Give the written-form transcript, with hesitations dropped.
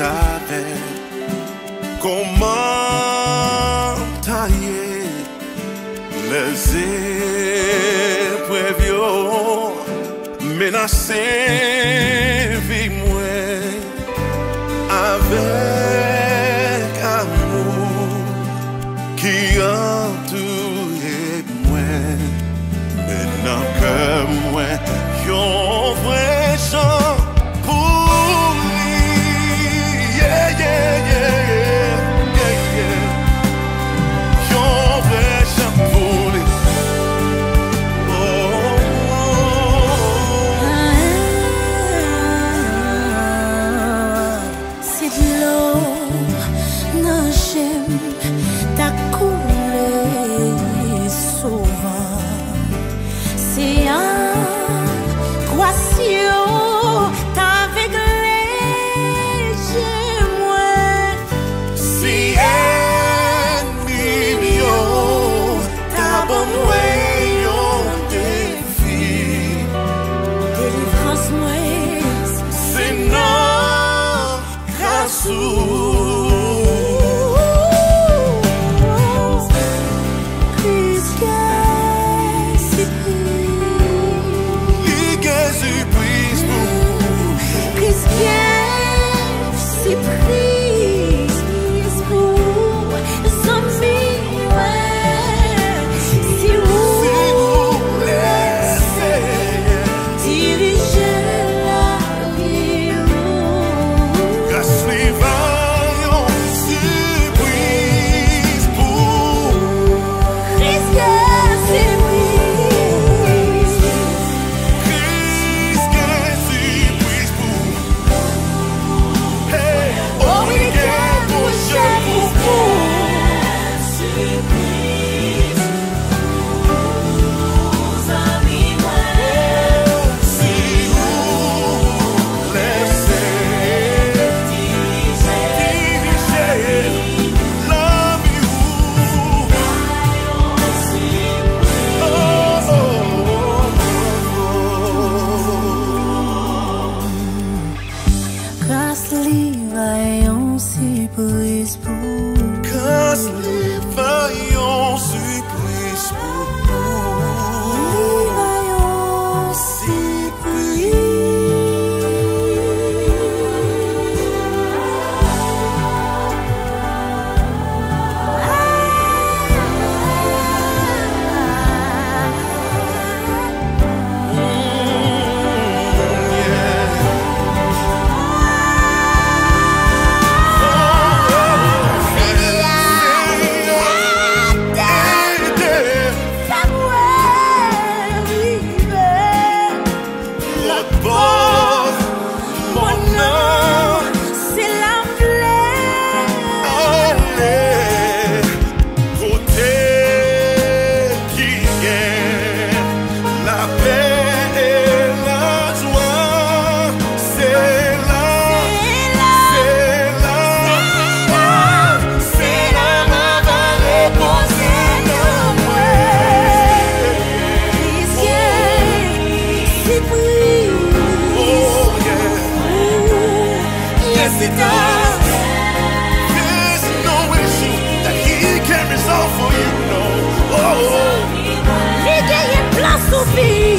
savais comment tailler les épreuves menacer vie moi avec amour qui entoure moi maintenant que moi yon vrai chant pour lui yeah yeah yeah yeah yeah yon vrai chant pour lui c'est de l'eau non j'aime ta coulé souvent c'est un Quasio t'avec les moi si ennemi t'as bon moyen défi délivrance moi c'est non grâce Vaillons surprise pour Cause les vaillants surprises pour nous vaillons surprise He does. There's no issue that he can resolve for you, no. Oh, He gave you place to be.